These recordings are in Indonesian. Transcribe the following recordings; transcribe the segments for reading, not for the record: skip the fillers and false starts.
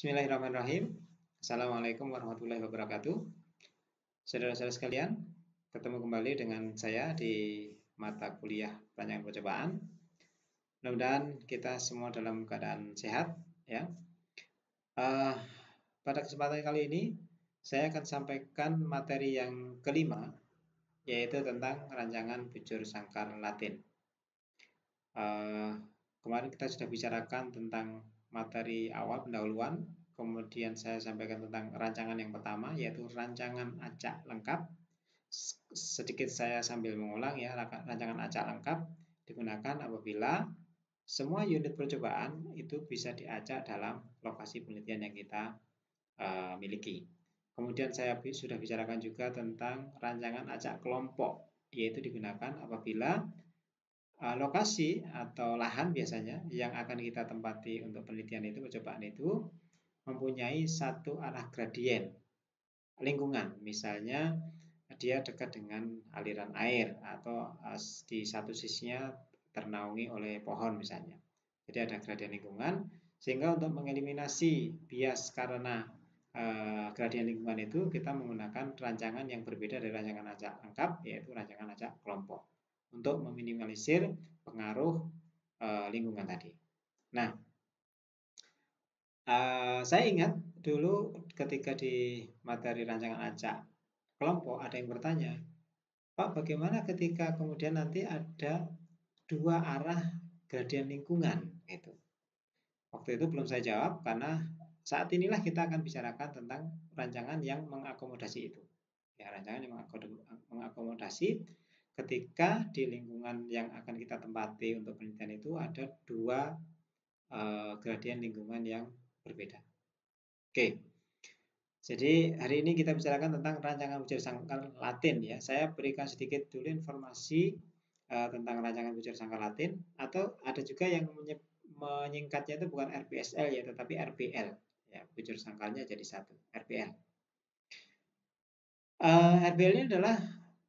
Bismillahirrahmanirrahim. Assalamualaikum warahmatullahi wabarakatuh. Saudara-saudara sekalian, ketemu kembali dengan saya di mata kuliah perancangan percobaan. Mudah-mudahan kita semua dalam keadaan sehat, ya. Pada kesempatan kali ini, saya akan sampaikan materi yang kelima, yaitu tentang rancangan bujur sangkar Latin. Kemarin kita sudah bicarakan tentang materi awal pendahuluan, kemudian saya sampaikan tentang rancangan yang pertama, yaitu rancangan acak lengkap. Sedikit saya sambil mengulang ya, rancangan acak lengkap digunakan apabila semua unit percobaan itu bisa diacak dalam lokasi penelitian yang kita miliki. Kemudian saya sudah bicarakan juga tentang rancangan acak kelompok, yaitu digunakan apabila lokasi atau lahan biasanya yang akan kita tempati untuk penelitian itu, percobaan itu mempunyai satu arah gradien lingkungan. Misalnya dia dekat dengan aliran air atau di satu sisinya ternaungi oleh pohon misalnya. Jadi ada gradien lingkungan, sehingga untuk mengeliminasi bias karena gradien lingkungan itu kita menggunakan rancangan yang berbeda dari rancangan acak lengkap, yaitu rancangan acak kelompok untuk meminimalisir pengaruh lingkungan tadi. Nah, saya ingat dulu ketika di materi rancangan acak kelompok ada yang bertanya, Pak, bagaimana ketika kemudian nanti ada dua arah gradien lingkungan gitu. Waktu itu belum saya jawab karena saat inilah kita akan bicarakan tentang rancangan yang mengakomodasi itu. Ya, rancangan yang mengakomodasi ketika di lingkungan yang akan kita tempati untuk penelitian itu ada dua gradien lingkungan yang berbeda. Oke, jadi hari ini kita bicarakan tentang rancangan bujur sangkar Latin ya. Saya berikan sedikit dulu informasi tentang rancangan bujur sangkar Latin, atau ada juga yang menyingkatnya itu bukan RBSL ya, tetapi RBL. Ya, bujur sangkarnya jadi satu, RBL. RBL ini adalah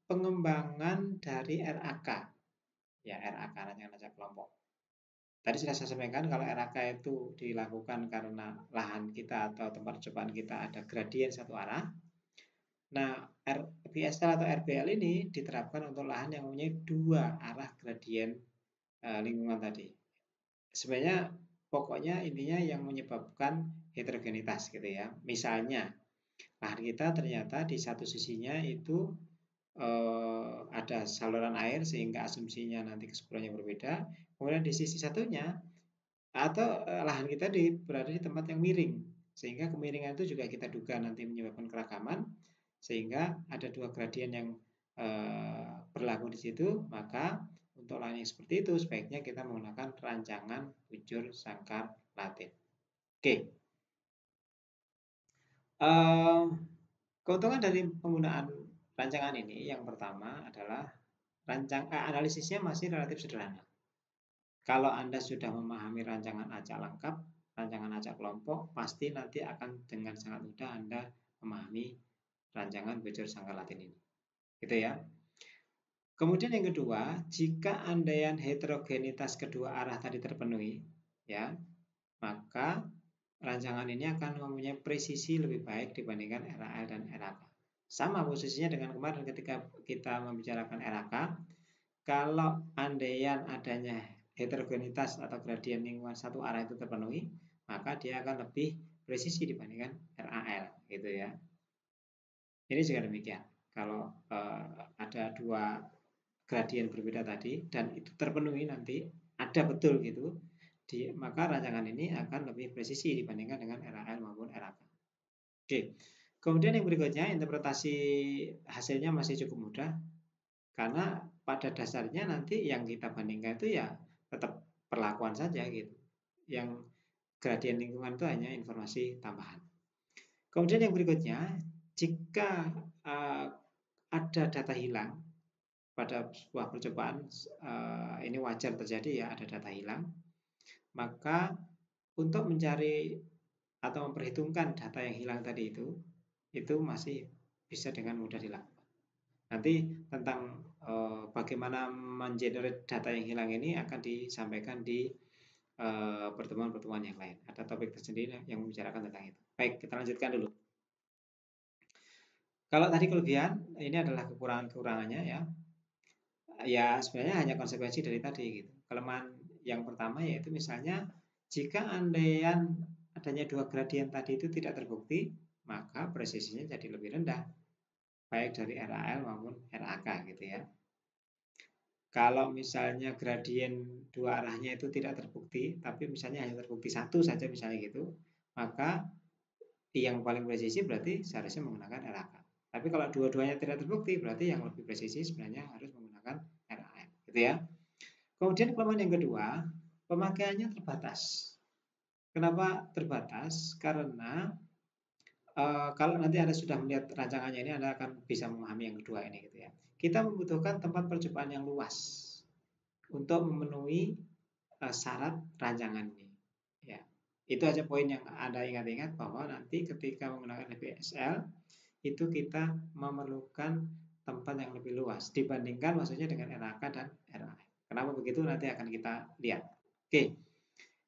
pengembangan dari RAK. Ya, RAK, rancangan acak kelompok. Tadi sudah saya sampaikan kalau RAK itu dilakukan karena lahan kita atau tempat percobaan kita ada gradien satu arah. Nah, RBSL atau RBL ini diterapkan untuk lahan yang mempunyai dua arah gradien lingkungan tadi. Sebenarnya pokoknya intinya yang menyebabkan heterogenitas gitu ya. Misalnya lahan kita ternyata di satu sisinya itu ada saluran air sehingga asumsinya nanti keseluruhannya berbeda. Kemudian di sisi satunya atau lahan kita berada di tempat yang miring, sehingga kemiringan itu juga kita duga nanti menyebabkan keragaman, sehingga ada dua gradien yang berlaku di situ. Maka untuk lahan yang seperti itu sebaiknya kita menggunakan rancangan bujur sangkar Latin. Oke. Keuntungan dari penggunaan rancangan ini yang pertama adalah analisisnya masih relatif sederhana. Kalau Anda sudah memahami rancangan acak lengkap, rancangan acak kelompok, pasti nanti akan dengan sangat mudah Anda memahami rancangan bujur sangkar Latin ini. Gitu ya. Kemudian yang kedua, jika andaian heterogenitas kedua arah tadi terpenuhi, ya, maka rancangan ini akan mempunyai presisi lebih baik dibandingkan RAL dan RAK. Sama posisinya dengan kemarin ketika kita membicarakan RAK, kalau andaian adanya heterogenitas atau gradien lingkungan satu arah itu terpenuhi, maka dia akan lebih presisi dibandingkan RAL, gitu ya. Ini juga demikian. Kalau ada dua gradien berbeda tadi dan itu terpenuhi nanti ada betul gitu, maka rancangan ini akan lebih presisi dibandingkan dengan RAL maupun RAK. Oke. Kemudian yang berikutnya, interpretasi hasilnya masih cukup mudah karena pada dasarnya nanti yang kita bandingkan itu ya tetap perlakuan saja gitu. Yang gradien lingkungan itu hanya informasi tambahan. Kemudian yang berikutnya, jika ada data hilang pada sebuah percobaan, ini wajar terjadi ya, ada data hilang, maka untuk mencari atau memperhitungkan data yang hilang tadi itu masih bisa dengan mudah dilakukan. Nanti tentang bagaimana mengenerate data yang hilang ini akan disampaikan di pertemuan-pertemuan yang lain. Ada topik tersendiri yang membicarakan tentang itu. Baik, kita lanjutkan dulu. Kalau tadi kelebihan, ini adalah kekurangan-kekurangannya ya. Ya sebenarnya hanya konsekuensi dari tadi gitu. Kelemahan yang pertama yaitu misalnya jika andaian adanya dua gradien tadi itu tidak terbukti, maka presisinya jadi lebih rendah, baik dari RAL maupun RAK gitu ya. Kalau misalnya gradien dua arahnya itu tidak terbukti, tapi misalnya hanya terbukti satu saja misalnya gitu, maka yang paling presisi berarti seharusnya menggunakan RAK. Tapi kalau dua-duanya tidak terbukti, berarti yang lebih presisi sebenarnya harus menggunakan RAL, gitu ya. Kemudian kelemahan yang kedua, pemakaiannya terbatas. Kenapa terbatas? Karena kalau nanti Anda sudah melihat rancangannya ini, Anda akan bisa memahami yang kedua ini, gitu ya. Kita membutuhkan tempat percobaan yang luas untuk memenuhi syarat rancangan ini. Ya, itu aja poin yang Anda ingat-ingat bahwa nanti ketika menggunakan FPSL itu kita memerlukan tempat yang lebih luas dibandingkan maksudnya dengan RAK dan RAF. Kenapa begitu nanti akan kita lihat. Oke,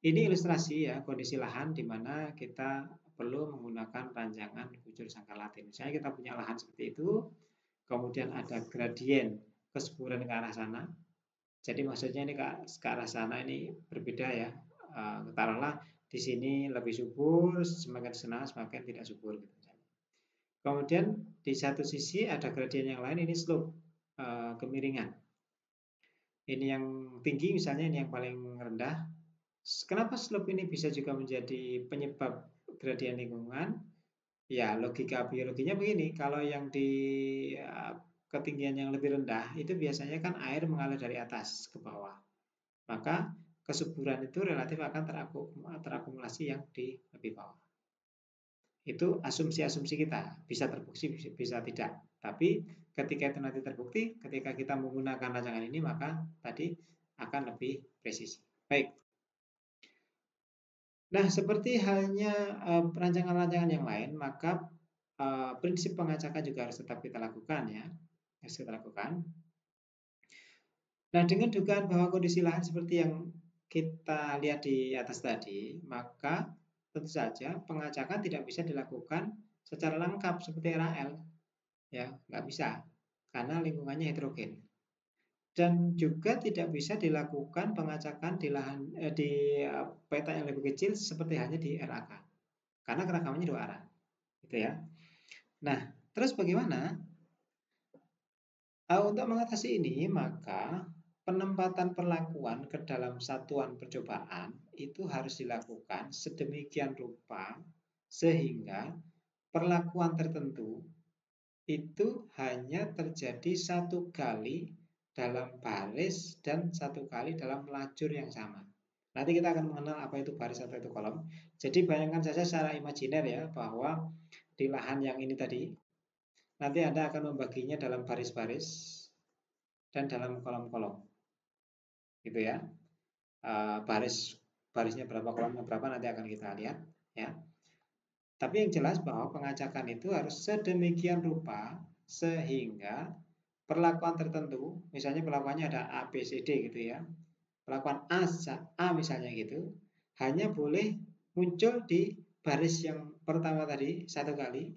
ini ilustrasi ya kondisi lahan di mana kita perlu menggunakan rancangan bujur sangkar Latin. Misalnya kita punya lahan seperti itu, kemudian ada gradien kesuburan ke arah sana. Jadi maksudnya ini ke arah sana ini berbeda ya. Taruhlah di sini lebih subur, semakin sana semakin tidak subur gitu. Kemudian di satu sisi ada gradien yang lain, ini slope, kemiringan. Ini yang tinggi misalnya, ini yang paling rendah. Kenapa slope ini bisa juga menjadi penyebab gradien lingkungan? Ya logika biologinya begini, kalau yang di ketinggian yang lebih rendah itu biasanya kan air mengalir dari atas ke bawah. Maka kesuburan itu relatif akan terakumulasi yang di lebih bawah. Itu asumsi-asumsi kita, bisa terbukti bisa tidak. Tapi ketika itu nanti terbukti, ketika kita menggunakan rancangan ini maka tadi akan lebih presisi. Baik. Nah, seperti halnya rancangan-rancangan yang lain, maka prinsip pengacakan juga harus tetap kita lakukan ya. Harus kita lakukan. Nah, dengan dugaan bahwa kondisi lahan seperti yang kita lihat di atas tadi, maka tentu saja pengacakan tidak bisa dilakukan secara lengkap seperti RAL, ya nggak bisa karena lingkungannya heterogen. Dan juga tidak bisa dilakukan pengacakan di lahan di peta yang lebih kecil seperti hanya di RAK, karena keragamannya dua arah, gitu ya. Nah, terus bagaimana? Untuk mengatasi ini, maka penempatan perlakuan ke dalam satuan percobaan itu harus dilakukan sedemikian rupa sehingga perlakuan tertentu itu hanya terjadi satu kali dalam baris dan satu kali dalam lajur yang sama. Nanti kita akan mengenal apa itu baris atau itu kolom. Jadi bayangkan saja secara imajiner ya bahwa di lahan yang ini tadi nanti Anda akan membaginya dalam baris-baris dan dalam kolom-kolom, gitu ya. Barisnya berapa, kolomnya berapa nanti akan kita lihat, ya. Tapi yang jelas bahwa pengacakan itu harus sedemikian rupa sehingga perlakuan tertentu, misalnya perlakuannya ada A, B, C, D gitu ya. Perlakuan A misalnya gitu, hanya boleh muncul di baris yang pertama tadi satu kali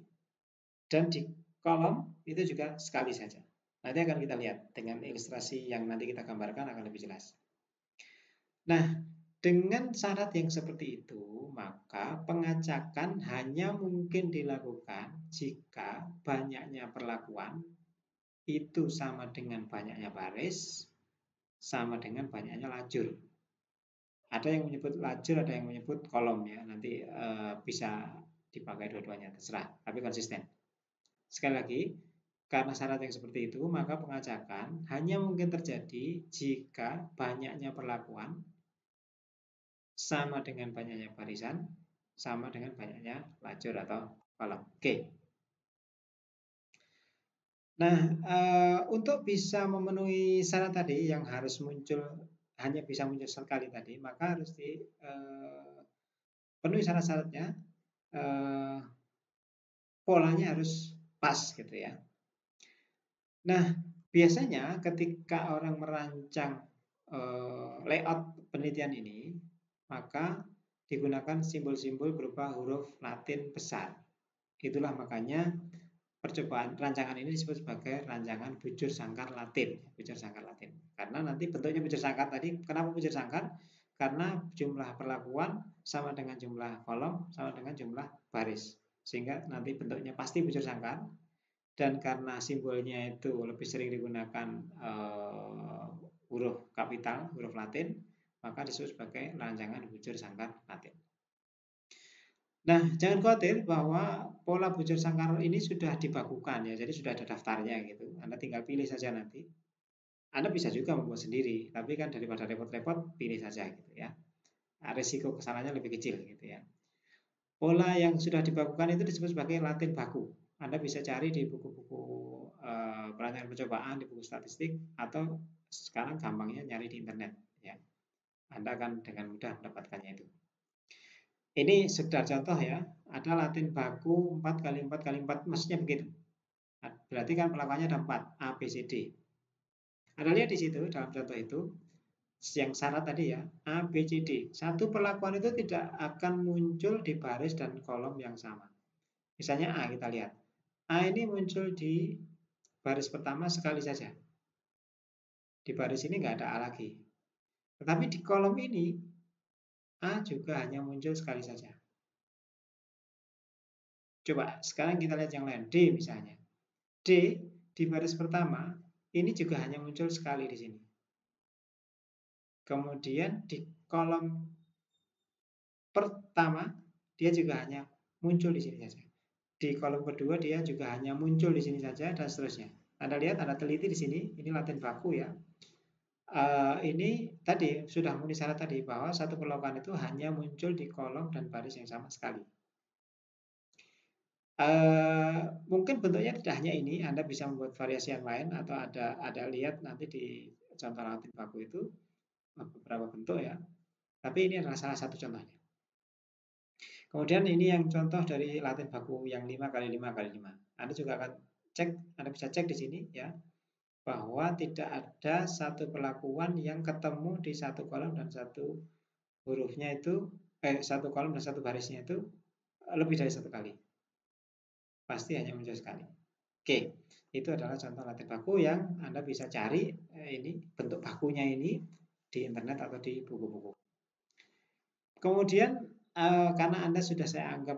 dan di kolom itu juga sekali saja. Nanti akan kita lihat dengan ilustrasi yang nanti kita gambarkan akan lebih jelas. Nah, dengan syarat yang seperti itu, maka pengacakan hanya mungkin dilakukan jika banyaknya perlakuan itu sama dengan banyaknya baris, sama dengan banyaknya lajur. Ada yang menyebut lajur, ada yang menyebut kolom ya. Nanti bisa dipakai dua-duanya, terserah, tapi konsisten. Sekali lagi, karena syarat yang seperti itu, maka pengacakan hanya mungkin terjadi jika banyaknya perlakuan sama dengan banyaknya barisan, sama dengan banyaknya lajur atau kolom. Oke. Nah, untuk bisa memenuhi syarat tadi yang harus muncul hanya bisa muncul sekali tadi, maka harus dipenuhi syarat-syaratnya. Polanya harus pas gitu ya. Nah, biasanya ketika orang merancang layout penelitian ini, maka digunakan simbol-simbol berupa huruf Latin besar. Itulah makanya percobaan rancangan ini disebut sebagai rancangan bujur sangkar Latin, bujur sangkar Latin. Karena nanti bentuknya bujur sangkar tadi, kenapa bujur sangkar? Karena jumlah perlakuan sama dengan jumlah kolom sama dengan jumlah baris, sehingga nanti bentuknya pasti bujur sangkar. Dan karena simbolnya itu lebih sering digunakan huruf kapital, huruf Latin, maka disebut sebagai rancangan bujur sangkar Latin. Nah, jangan khawatir bahwa pola bujur sangkar ini sudah dibakukan ya, jadi sudah ada daftarnya gitu. Anda tinggal pilih saja nanti. Anda bisa juga membuat sendiri, tapi kan daripada repot-repot, pilih saja gitu ya. Nah, risiko kesalahannya lebih kecil gitu ya. Pola yang sudah dibakukan itu disebut sebagai Latin baku. Anda bisa cari di buku-buku perancangan percobaan, di buku statistik, atau sekarang gampangnya nyari di internet ya. Anda akan dengan mudah mendapatkannya itu. Ini sekedar contoh ya, ada Latin baku 4 kali 4 kali 4, maksudnya begitu. Berarti kan pelakuannya ada 4, A, B, C, D. Anda lihat di situ, dalam contoh itu, yang syarat tadi ya, A, B, C, D. Satu perlakuan itu tidak akan muncul di baris dan kolom yang sama. Misalnya A, kita lihat. A ini muncul di baris pertama sekali saja. Di baris ini nggak ada A lagi. Tetapi di kolom ini, A juga hanya muncul sekali saja. Coba sekarang kita lihat yang lain, D misalnya. D di baris pertama ini juga hanya muncul sekali di sini. Kemudian di kolom pertama dia juga hanya muncul di sini saja. Di kolom kedua dia juga hanya muncul di sini saja dan seterusnya. Anda lihat, Anda teliti di sini, ini Latin baku ya. Ini tadi sudah memenuhi syarat tadi bahwa satu perlombaan itu hanya muncul di kolom dan baris yang sama sekali. Mungkin bentuknya tidak hanya ini, Anda bisa membuat variasi yang lain atau ada lihat nanti di contoh Latin baku itu beberapa bentuk ya. Tapi ini adalah salah satu contohnya. Kemudian ini yang contoh dari Latin baku yang 5 kali 5 kali 5. Anda juga akan cek, Anda bisa cek di sini ya, bahwa tidak ada satu perlakuan yang ketemu di satu kolom dan satu hurufnya itu, satu kolom dan satu barisnya itu lebih dari satu kali. Pasti hanya muncul sekali. Oke, itu adalah contoh Latin baku yang Anda bisa cari ini bentuk bakunya ini di internet atau di buku-buku. Kemudian karena Anda sudah saya anggap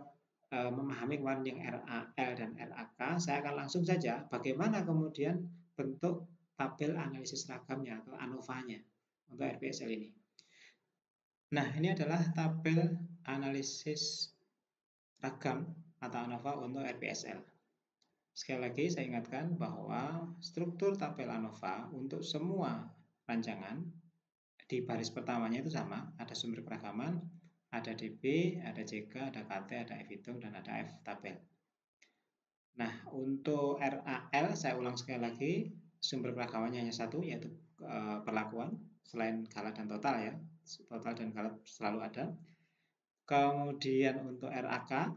memahami kemarin yang RAL dan RAK, saya akan langsung saja bagaimana kemudian bentuk tabel analisis ragamnya atau ANOVA-nya untuk RPSL ini. Nah, ini adalah tabel analisis ragam atau ANOVA untuk RPSL. Sekali lagi saya ingatkan bahwa struktur tabel ANOVA untuk semua rancangan di baris pertamanya itu sama, ada sumber keragaman, ada DB, ada JK, ada KT, ada F hitung, dan ada F tabel. Nah, untuk RAL saya ulang sekali lagi, sumber keragamannya hanya satu, yaitu perlakuan, selain galat dan total ya, total dan galat selalu ada. Kemudian untuk RAK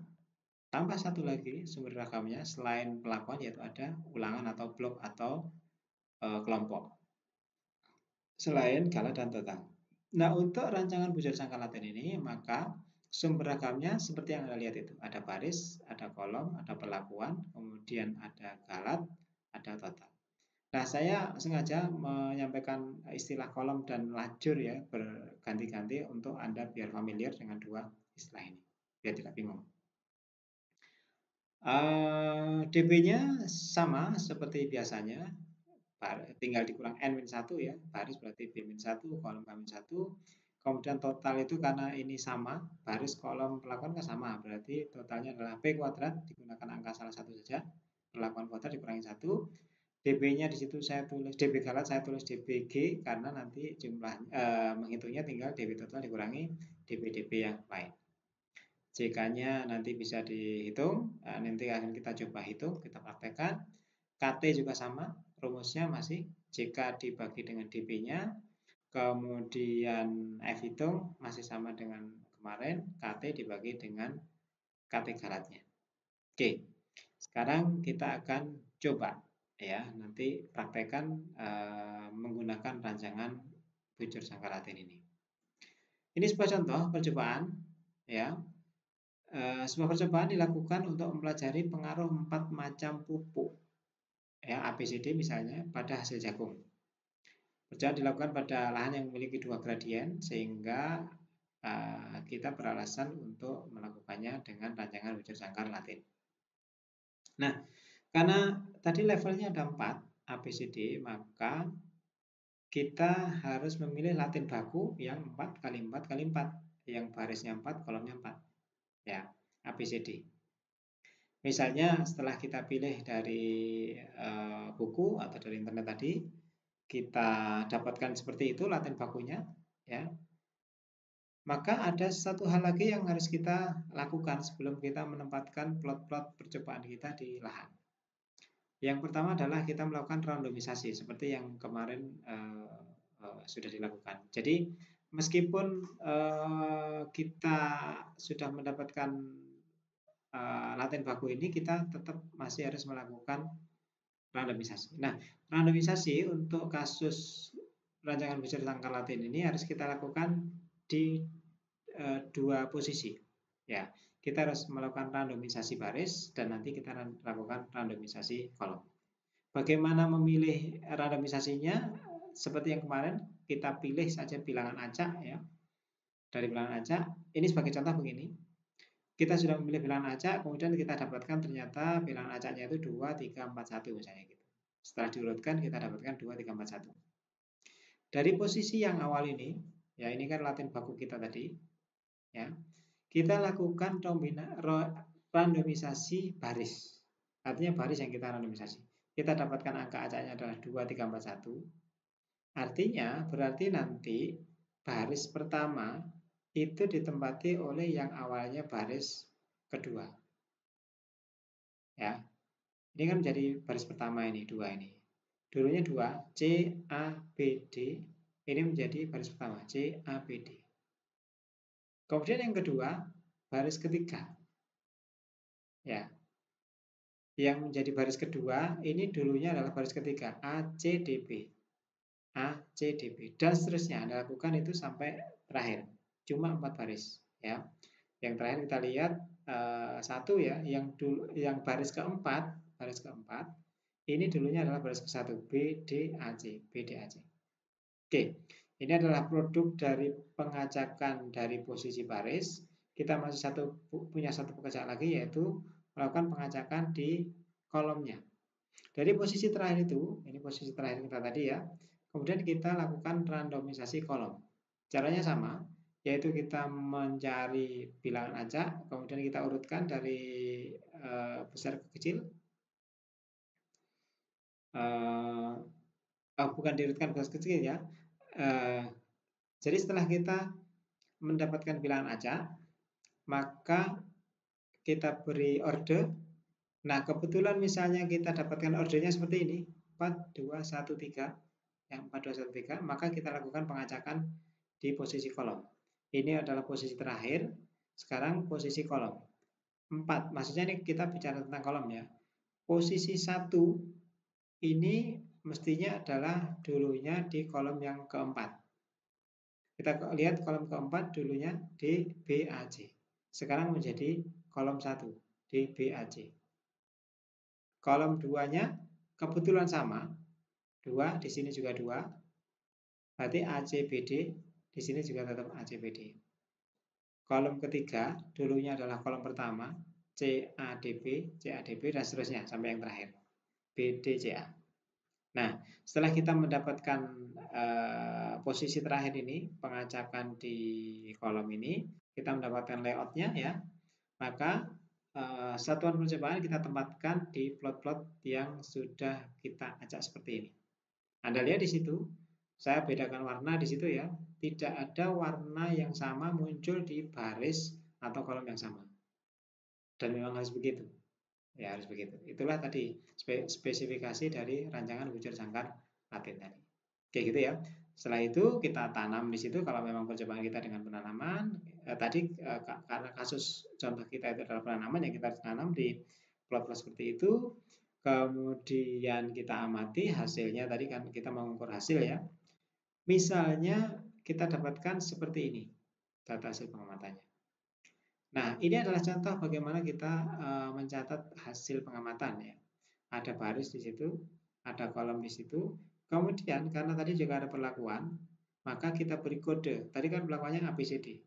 tambah satu lagi sumber ragamnya selain perlakuan, yaitu ada ulangan atau blok atau kelompok selain galat dan total. Nah, untuk rancangan bujur sangkar Latin ini maka sumber ragamnya seperti yang Anda lihat itu, ada baris, ada kolom, ada perlakuan, kemudian ada galat, ada total. Nah, saya sengaja menyampaikan istilah kolom dan lajur ya berganti-ganti untuk Anda biar familiar dengan dua istilah ini, biar tidak bingung. DB-nya sama seperti biasanya, tinggal dikurang N-1 ya, baris berarti B-1, kolom K-1. Kemudian total itu karena ini sama, baris kolom perlakuan kan sama, berarti totalnya adalah B kuadrat, digunakan angka salah satu saja, perlakuan kuadrat dikurangi 1. DB-nya di situ saya tulis DB galat, saya tulis DBG karena nanti jumlah menghitungnya tinggal DB total dikurangi DB-DB yang lain. JK-nya nanti bisa dihitung, nanti akan kita coba hitung, kita praktekkan. KT juga sama, rumusnya masih JK dibagi dengan DB-nya, kemudian F hitung masih sama dengan kemarin, KT dibagi dengan KT galatnya. Oke, sekarang kita akan coba ya, nanti praktekkan menggunakan rancangan bujur sangkar Latin ini. Ini sebuah contoh percobaan, ya. Sebuah percobaan dilakukan untuk mempelajari pengaruh 4 macam pupuk, ya, ABCD misalnya, pada hasil jagung. Percobaan dilakukan pada lahan yang memiliki 2 gradien, sehingga kita beralasan untuk melakukannya dengan rancangan bujur sangkar Latin. Nah, karena tadi levelnya ada 4 ABCD, maka kita harus memilih Latin baku yang 4 kali 4 kali 4, yang barisnya 4, kolomnya 4, ya, ABCD. Misalnya setelah kita pilih dari buku atau dari internet tadi, kita dapatkan seperti itu Latin bakunya, ya. Maka ada satu hal lagi yang harus kita lakukan sebelum kita menempatkan plot-plot percobaan kita di lahan. Yang pertama adalah kita melakukan randomisasi seperti yang kemarin sudah dilakukan. Jadi meskipun kita sudah mendapatkan Latin baku ini, kita tetap masih harus melakukan randomisasi. Nah, randomisasi untuk kasus rancangan bujur sangkar Latin ini harus kita lakukan di 2 posisi. Ya, kita harus melakukan randomisasi baris dan nanti kita lakukan randomisasi kolom. Bagaimana memilih randomisasinya? Seperti yang kemarin, kita pilih saja bilangan acak, ya. Dari bilangan acak, ini sebagai contoh begini. Kita sudah memilih bilangan acak, kemudian kita dapatkan ternyata bilangan acaknya itu 2, 3, 4, 1 misalnya gitu. Setelah diurutkan kita dapatkan 2, 3, 4, 1. Dari posisi yang awal ini, ya, ini kan Latin baku kita tadi, ya. Kita lakukan randomisasi baris. Artinya baris yang kita randomisasi. Kita dapatkan angka acaknya adalah 2, 3, 4, 1. Artinya berarti nanti baris pertama itu ditempati oleh yang awalnya baris kedua. Ya. Ini kan menjadi baris pertama ini, 2 ini. Dulunya 2, C, A, B, D. Ini menjadi baris pertama, C, A, B, D. Kemudian yang kedua, baris ketiga. Ya. Yang menjadi baris kedua, ini dulunya adalah baris ketiga, A, C, D, B. A, C, D, B. Dan seterusnya, Anda lakukan itu sampai terakhir. Cuma 4 baris. Ya. Yang terakhir kita lihat satu, ya, yang baris keempat, ini dulunya adalah baris ke-1, B, D, A, C, B, D, A, C. Oke, ini adalah produk dari pengacakan dari posisi baris. Kita masih punya satu pekerjaan lagi, yaitu melakukan pengacakan di kolomnya. Dari posisi terakhir itu, ini posisi terakhir kita tadi, ya. Kemudian kita lakukan randomisasi kolom. Caranya sama, yaitu kita mencari bilangan acak, kemudian kita urutkan dari besar ke kecil. Bukan diurutkan besar ke kecil, ya. Jadi setelah kita mendapatkan bilangan acak, maka kita beri order. Nah, kebetulan misalnya kita dapatkan ordernya seperti ini, 4, 2, 1, 3, yang 4, 2, 1, 3, maka kita lakukan pengacakan di posisi kolom. Ini adalah posisi terakhir, sekarang posisi kolom. 4, maksudnya ini kita bicara tentang kolom, ya. Posisi 1 ini mestinya adalah dulunya di kolom yang keempat. Kita lihat kolom keempat dulunya di BAC. Sekarang menjadi kolom 1 di BAC. Kolom 2-nya kebetulan sama. 2, di sini juga 2. Berarti ACBD, di sini juga tetap ACBD. Kolom ketiga dulunya adalah kolom pertama, CADB, CADB, dan seterusnya sampai yang terakhir, BDCA. Nah, setelah kita mendapatkan posisi terakhir ini, pengacakan di kolom ini, kita mendapatkan layoutnya, ya, maka satuan percobaan kita tempatkan di plot-plot yang sudah kita acak seperti ini. Anda lihat di situ, saya bedakan warna di situ, ya, tidak ada warna yang sama muncul di baris atau kolom yang sama. Dan memang harus begitu. Ya, harus begitu. Itulah tadi spesifikasi dari rancangan bujur sangkar Latin tadi. Oke, gitu, ya. Setelah itu kita tanam di situ. Kalau memang percobaan kita dengan penanaman, tadi karena kasus contoh kita itu adalah penanaman, yang kita tanam di plot-plot seperti itu. Kemudian kita amati hasilnya. Tadi kan kita mengukur hasil, ya. Misalnya kita dapatkan seperti ini. data hasil pengamatannya. Nah, ini adalah contoh bagaimana kita mencatat hasil pengamatan ya. Ada baris di situ, ada kolom di situ. Kemudian karena tadi juga ada perlakuan, maka kita beri kode. Tadi kan perlakuannya ABCD.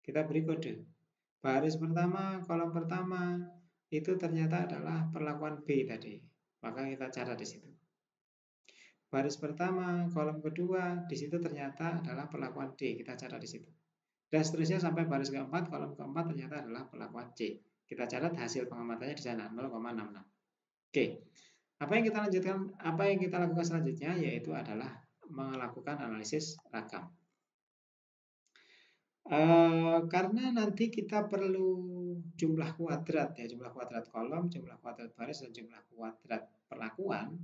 Kita beri kode. Baris pertama, kolom pertama itu ternyata adalah perlakuan B tadi. Maka kita catat di situ. Baris pertama, kolom kedua, di situ ternyata adalah perlakuan D. Kita catat di situ. Dan seterusnya sampai baris keempat, kolom keempat ternyata adalah perlakuan C. Kita catat hasil pengamatannya di sana 0,66. Oke. Apa yang kita lanjutkan? Apa yang kita lakukan selanjutnya yaitu adalah melakukan analisis ragam. Karena nanti kita perlu jumlah kuadrat ya, jumlah kuadrat kolom, jumlah kuadrat baris, dan jumlah kuadrat perlakuan,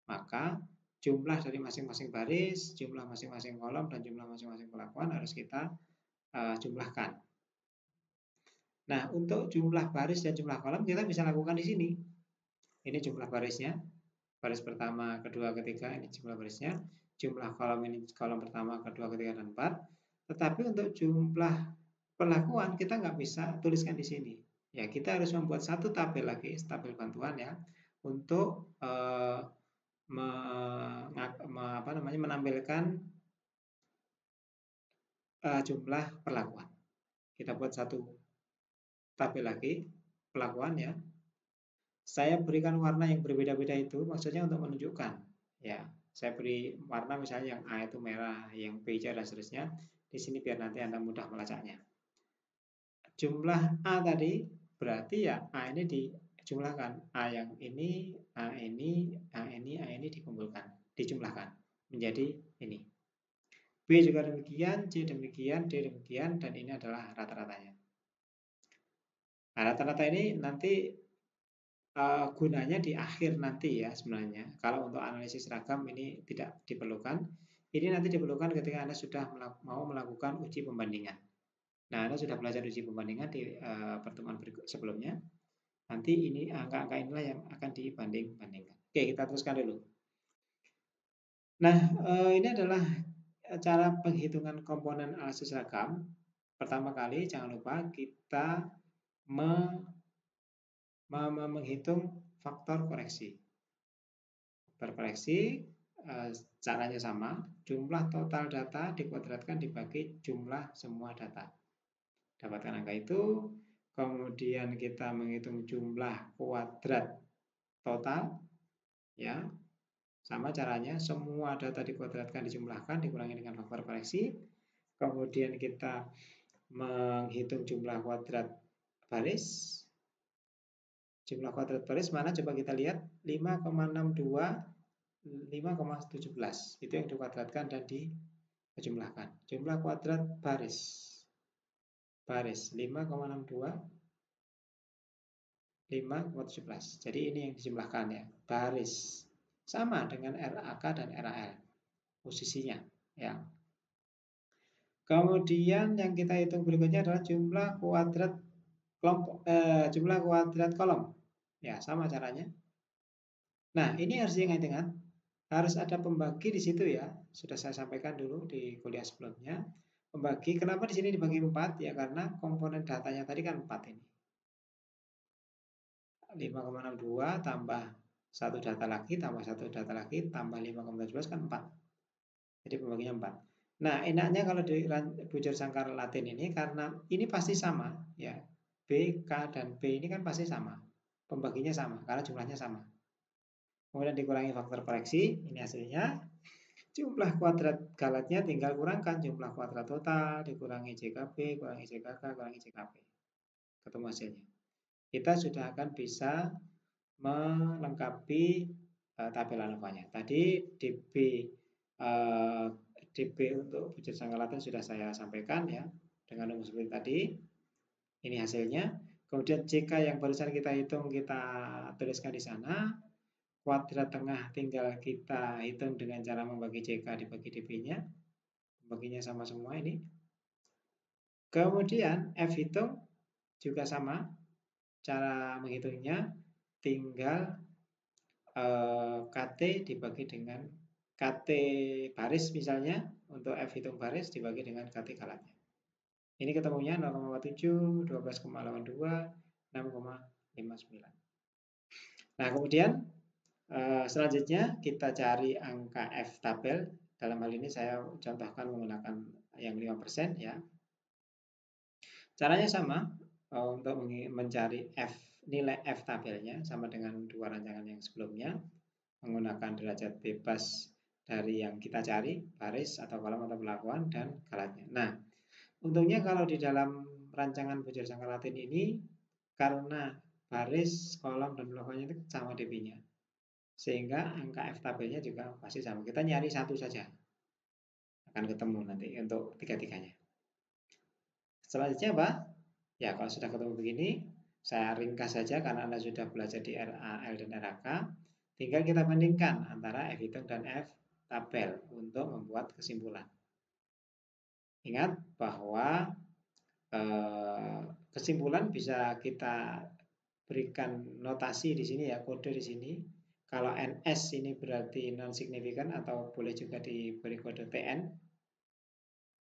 maka jumlah dari masing-masing baris, jumlah masing-masing kolom, dan jumlah masing-masing perlakuan harus kita jumlahkan. Nah, untuk jumlah baris dan jumlah kolom kita bisa lakukan di sini. Ini jumlah barisnya, baris pertama, kedua, ketiga, ini jumlah barisnya. Jumlah kolom ini kolom pertama, kedua, ketiga, dan 4. Tetapi untuk jumlah perlakuan kita nggak bisa tuliskan di sini. Ya, kita harus membuat satu tabel lagi, tabel bantuan ya, untuk menampilkan jumlah perlakuan. Kita buat satu tabel lagi, perlakuan ya. Saya berikan warna yang berbeda-beda itu maksudnya untuk menunjukkan. Ya, saya beri warna misalnya yang A itu merah, yang B hijau dan seterusnya. Di sini biar nanti Anda mudah melacaknya. Jumlah A tadi berarti ya A ini dijumlahkan. A yang ini, A ini, A ini, A ini dikumpulkan, dijumlahkan menjadi ini. B juga demikian, C demikian, D demikian, dan ini adalah rata-ratanya. Nah, rata-rata ini nanti gunanya di akhir nanti ya sebenarnya. Kalau untuk analisis ragam ini tidak diperlukan. Ini nanti diperlukan ketika Anda sudah mau melakukan uji pembandingan. Nah, Anda sudah belajar uji pembandingan di pertemuan berikut sebelumnya. Nanti ini angka-angka inilah yang akan dibanding-bandingkan. Oke, kita teruskan dulu. Nah, ini adalah cara penghitungan komponen analisis ragam. Pertama kali, jangan lupa kita menghitung faktor koreksi. Faktor koreksi caranya sama, jumlah total data dikuadratkan dibagi jumlah semua data. Dapatkan angka itu, kemudian kita menghitung jumlah kuadrat total, ya sama caranya, semua data dikuadratkan dijumlahkan dikurangi dengan faktor koreksi, kemudian kita menghitung jumlah kuadrat baris. Jumlah kuadrat baris mana coba kita lihat, 5,62, 5,17 itu yang dikuadratkan dan dijumlahkan. Jumlah kuadrat baris 5,62, 5,17. Jadi ini yang dijumlahkan ya, baris sama dengan RAK dan RAL posisinya ya. Kemudian yang kita hitung berikutnya adalah jumlah kuadrat kelompok, jumlah kuadrat kolom. Ya, sama caranya. Nah, ini harus diingat-ingat, harus ada pembagi di situ ya. Sudah saya sampaikan dulu di kuliah sebelumnya. Pembagi, kenapa di sini dibagi 4? Ya karena komponen datanya tadi kan 4 ini. 5,62 tambah satu data lagi, tambah satu data lagi, tambah 5,17 kan 4. Jadi pembaginya 4. Nah, enaknya kalau di bujur sangkar Latin ini karena ini pasti sama ya. B, K, dan B ini kan pasti sama. Pembaginya sama karena jumlahnya sama. Kemudian dikurangi faktor koreksi, ini hasilnya. Jumlah kuadrat galatnya tinggal kurangkan jumlah kuadrat total, dikurangi JKB, kurangi JKK, kurangi JKP. Ketemu hasilnya. Kita sudah akan bisa melengkapi tabel ANOVA-nya. Tadi DB untuk bujur sangkar Latin sudah saya sampaikan ya dengan rumus seperti tadi. Ini hasilnya. Kemudian JK yang barusan kita hitung kita tuliskan di sana. Kuadrat tengah tinggal kita hitung dengan cara membagi JK dibagi DB-nya. Baginya sama semua ini. Kemudian F hitung juga sama. Cara menghitungnya tinggal KT dibagi dengan KT baris misalnya. Untuk F hitung baris dibagi dengan KT galatnya. Ini ketemunya 0,47, 12,82, 6,59. Nah, kemudian selanjutnya kita cari angka F tabel. Dalam hal ini saya contohkan menggunakan yang 5% ya. Caranya sama, untuk mencari nilai F tabelnya sama dengan dua rancangan yang sebelumnya, menggunakan derajat bebas dari yang kita cari, baris atau kolom atau perlakuan, dan galatnya. Nah, untungnya kalau di dalam rancangan bujur sangka Latin ini, karena baris, kolom, dan perlakuannya itu sama dp-nya, sehingga angka F tabelnya juga pasti sama. Kita nyari satu saja, akan ketemu nanti untuk tiga-tiganya. Selanjutnya apa? Ya, kalau sudah ketemu begini, saya ringkas saja karena Anda sudah belajar di RAL dan RAK. Tinggal kita bandingkan antara F hitung dan F tabel untuk membuat kesimpulan. Ingat bahwa kesimpulan bisa kita berikan notasi di sini ya, kode di sini. Kalau NS ini berarti non signifikan atau boleh juga diberi kode TN.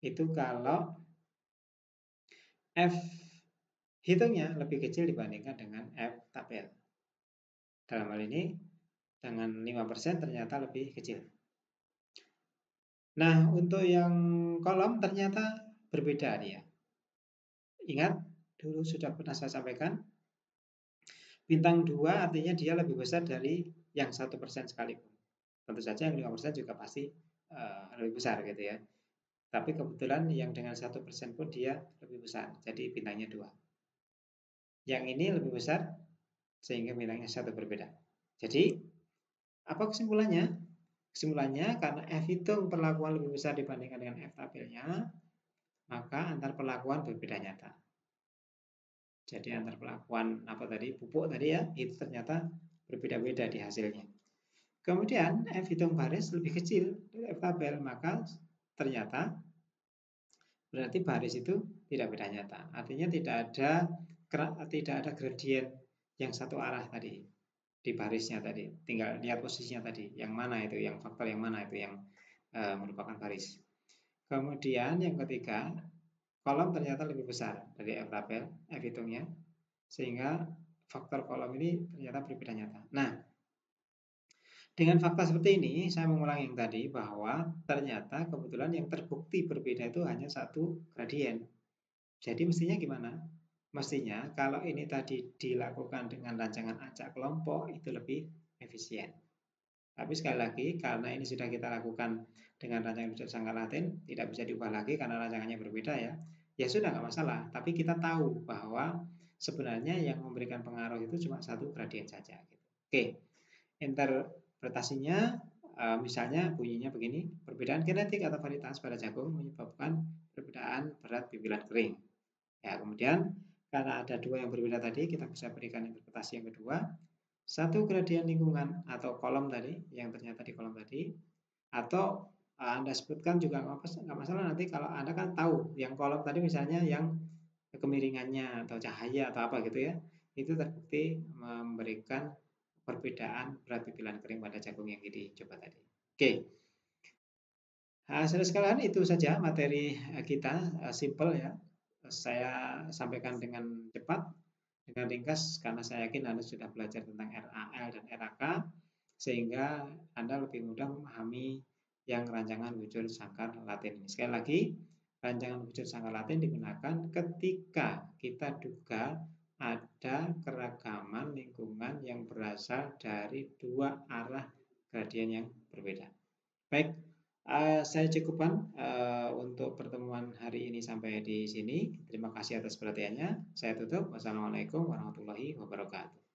Itu kalau F hitungnya lebih kecil dibandingkan dengan F tabel. Dalam hal ini dengan 5% ternyata lebih kecil. Nah, untuk yang kolom ternyata berbeda dia. Ingat, dulu sudah pernah saya sampaikan, bintang 2 artinya dia lebih besar dari yang 1% sekalipun. Tentu saja yang 5% juga pasti lebih besar gitu ya. Tapi kebetulan yang dengan 1% pun dia lebih besar, jadi bintangnya 2. Yang ini lebih besar, sehingga bintangnya 1 berbeda. Jadi, apa kesimpulannya? Kesimpulannya, karena F hitung perlakuan lebih besar dibandingkan dengan F tabelnya, maka antar perlakuan berbeda nyata. Jadi antar perlakuan apa tadi, pupuk tadi ya, itu ternyata berbeda-beda di hasilnya. Kemudian F hitung baris lebih kecil dari F tabel, maka ternyata berarti baris itu tidak beda nyata. Artinya tidak ada gradien yang satu arah tadi di barisnya tadi. Tinggal lihat posisinya tadi, yang mana itu, yang faktor yang mana itu yang merupakan baris. Kemudian yang ketiga, kolom ternyata lebih besar dari F tabel, F hitungnya, sehingga faktor kolom ini ternyata berbeda nyata. Nah, dengan fakta seperti ini, saya mengulang yang tadi bahwa ternyata kebetulan yang terbukti berbeda itu hanya satu gradien. Jadi mestinya gimana? Mestinya kalau ini tadi dilakukan dengan rancangan acak kelompok itu lebih efisien. Tapi sekali lagi, karena ini sudah kita lakukan dengan rancangan bujur sangka Latin, tidak bisa diubah lagi karena rancangannya berbeda ya. Ya sudah, nggak masalah. Tapi kita tahu bahwa sebenarnya yang memberikan pengaruh itu cuma satu gradien saja. Oke, interpretasinya misalnya bunyinya begini, perbedaan genetik atau varietas pada jagung menyebabkan perbedaan berat bibilan kering. Ya, kemudian karena ada dua yang berbeda tadi, kita bisa berikan interpretasi yang kedua. Satu gradien lingkungan atau kolom tadi, yang ternyata di kolom tadi, atau Anda sebutkan juga nggak masalah nanti kalau Anda kan tahu yang kolom tadi misalnya yang kemiringannya atau cahaya atau apa gitu ya, itu terbukti memberikan perbedaan berat bibilan kering pada jagung yang dicoba tadi. Oke. Saudara sekalian, itu saja materi kita, simple ya. Saya sampaikan dengan cepat, dengan ringkas, karena saya yakin Anda sudah belajar tentang RAL dan RAK, sehingga Anda lebih mudah memahami yang rancangan bujur sangkar Latin ini. Sekali lagi, rancangan bujur sangkar Latin digunakan ketika kita duga ada keragaman lingkungan yang berasal dari dua arah gradien yang berbeda. Baik, saya cukupkan untuk pertemuan hari ini sampai di sini. Terima kasih atas perhatiannya. Saya tutup. Wassalamualaikum warahmatullahi wabarakatuh.